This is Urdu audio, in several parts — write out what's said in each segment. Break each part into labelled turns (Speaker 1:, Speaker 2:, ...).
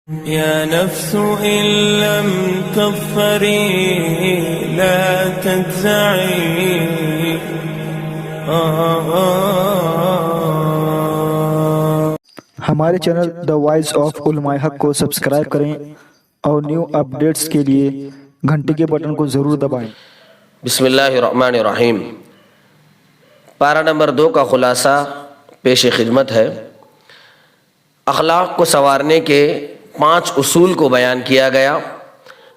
Speaker 1: يا نفس إن لم تظفري لا تجزعي
Speaker 2: ہمارے چینل دا وائس آف علماء حق کو سبسکرائب کریں اور نیو اپڈیٹس کے لیے گھنٹی کے بٹن کو ضرور دبائیں۔
Speaker 3: بسم اللہ الرحمن الرحیم۔ پارہ نمبر 2 کا خلاصہ پیش خدمت ہے۔ اخلاق کو سنوارنے کے 5 اصول کو بیان کیا گیا۔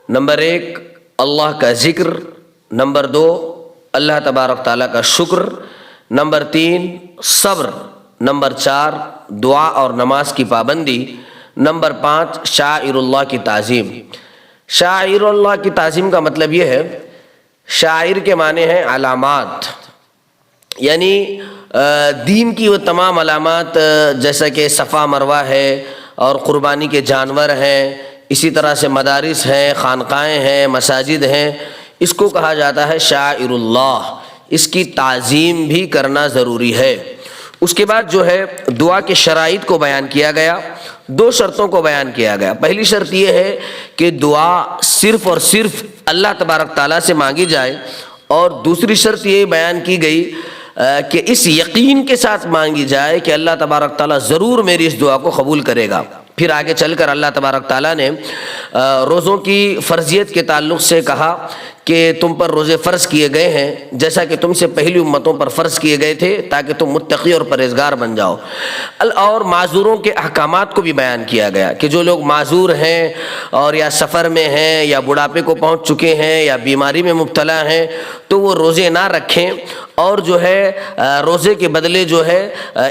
Speaker 3: نمبر 1 اللہ کا ذکر، نمبر 2 اللہ تبارک تعالیٰ کا شکر، نمبر 3 صبر، نمبر 4 دعا اور نماز کی پابندی، نمبر 5 شاعر اللہ کی تعظیم۔ شاعر اللہ کی تعظیم کا مطلب یہ ہے، شاعر کے معنی ہیں علامات، یعنی دین کی وہ تمام علامات جیسا کہ صفا مروہ ہے اور قربانی کے جانور ہیں، اسی طرح سے مدارس ہیں، خانقاہیں ہیں، مساجد ہیں، اس کو کہا جاتا ہے شاعر اللہ۔ اس کی تعظیم بھی کرنا ضروری ہے۔ اس کے بعد جو ہے دعا کے شرائط کو بیان کیا گیا، 2 شرطوں کو بیان کیا گیا۔ پہلی شرط یہ ہے کہ دعا صرف اور صرف اللہ تبارک تعالیٰ سے مانگی جائے، اور دوسری شرط یہ بیان کی گئی کہ اس یقین کے ساتھ مانگی جائے کہ اللہ تبارک تعالیٰ ضرور میری اس دعا کو قبول کرے گا۔ پھر آگے چل کر اللہ تبارک تعالیٰ نے روزوں کی فرضیت کے تعلق سے کہا کہ تم پر روزے فرض کیے گئے ہیں جیسا کہ تم سے پہلی امتوں پر فرض کیے گئے تھے، تاکہ تم متقی اور پرہیزگار بن جاؤ۔ اور معذوروں کے احکامات کو بھی بیان کیا گیا کہ جو لوگ معذور ہیں اور یا سفر میں ہیں یا بڑھاپے کو پہنچ چکے ہیں یا بیماری میں مبتلا ہیں تو وہ روزے نہ رکھیں، اور جو ہے روزے کے بدلے جو ہے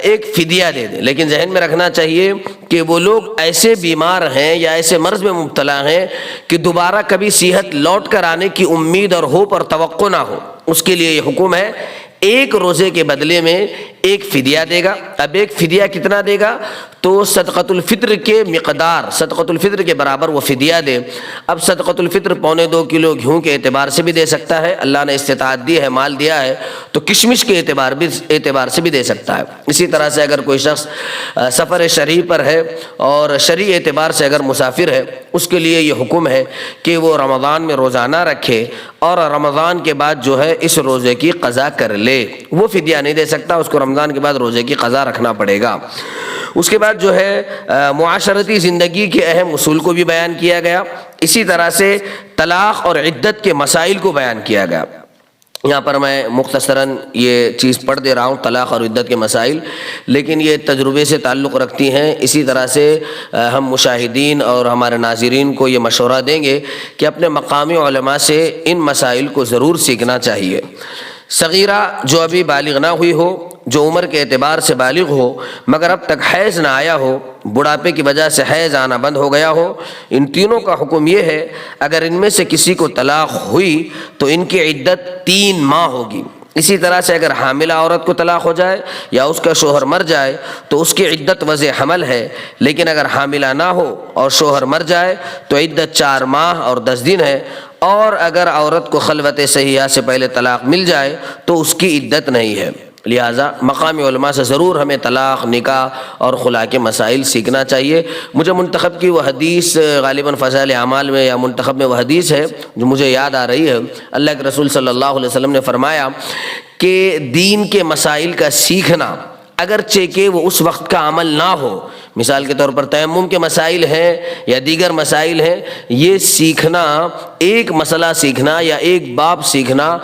Speaker 3: ایک فدیہ دے دیں۔ لیکن ذہن میں رکھنا چاہیے کہ وہ لوگ ایسے بیمار ہیں یا ایسے مرض میں مبتلا ہیں کہ دوبارہ کبھی صحت لوٹ کر آنے کی امید اور ہوپ اور توقع نہ ہو، اس کے لیے یہ حکم ہے ایک روزے کے بدلے میں ایک فدیہ دے گا۔ اب ایک فدیہ کتنا دے گا؟ تو صدقۃ الفطر کے مقدار، صدقۃ الفطر کے برابر وہ فدیہ دے۔ اب صدقۃ الفطر 1.25 کلو گیہوں کے اعتبار سے بھی دے سکتا ہے، اللہ نے استطاعت دی ہے، مال دیا ہے تو کشمش کے اعتبار سے بھی دے سکتا ہے۔ اسی طرح سے اگر کوئی شخص سفر شرعی پر ہے اور شرعی اعتبار سے اگر مسافر ہے، اس کے لیے یہ حکم ہے کہ وہ رمضان میں روزہ نہ رکھے اور رمضان کے بعد جو ہے اس روزے کی قضا کر لے۔ وہ فدیہ نہیں دے سکتا، اس کو رمضان کے بعد روزے کی قضا رکھنا پڑے گا۔ اس کے بعد جو ہے معاشرتی زندگی کے اہم اصول کو بھی بیان کیا گیا۔ اسی طرح سے طلاق اور عدت کے مسائل کو بیان کیا گیا۔ یہاں پر میں مختصراً یہ چیز پڑھ دے رہا ہوں، طلاق اور عدت کے مسائل، لیکن یہ تجربے سے تعلق رکھتی ہیں۔ اسی طرح سے ہم مشاہدین اور ہمارے ناظرین کو یہ مشورہ دیں گے کہ اپنے مقامی علماء سے ان مسائل کو ضرور سیکھنا چاہیے۔ صغیرہ جو ابھی بالغ نہ ہوئی ہو، جو عمر کے اعتبار سے بالغ ہو مگر اب تک حیض نہ آیا ہو، بڑھاپے کی وجہ سے حیض آنا بند ہو گیا ہو، ان تینوں کا حکم یہ ہے اگر ان میں سے کسی کو طلاق ہوئی تو ان کی عدت 3 ماہ ہوگی۔ اسی طرح سے اگر حاملہ عورت کو طلاق ہو جائے یا اس کا شوہر مر جائے تو اس کی عدت وضع حمل ہے، لیکن اگر حاملہ نہ ہو اور شوہر مر جائے تو عدت 4 ماہ اور 10 دن ہے، اور اگر عورت کو خلوت صحیحہ سے پہلے طلاق مل جائے تو اس کی عدت نہیں ہے۔ لہٰذا مقامی علماء سے ضرور ہمیں طلاق، نکاح اور خلا کے مسائل سیکھنا چاہیے۔ مجھے منتخب کی وہ حدیث غالباً فضائل اعمال میں یا منتخب میں وہ حدیث ہے جو مجھے یاد آ رہی ہے۔ اللہ کے رسول صلی اللہ علیہ وسلم نے فرمایا کہ دین کے مسائل کا سیکھنا اگرچہ کہ وہ اس وقت کا عمل نہ ہو، مثال کے طور پر تیمم کے مسائل ہیں یا دیگر مسائل ہیں، یہ سیکھنا، ایک مسئلہ سیکھنا یا ایک باب سیکھنا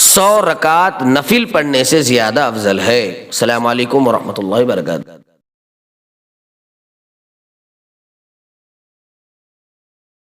Speaker 3: 100 رکعت نفل پڑھنے سے زیادہ افضل ہے۔ السلام علیکم ورحمۃ اللہ وبرکاتہ۔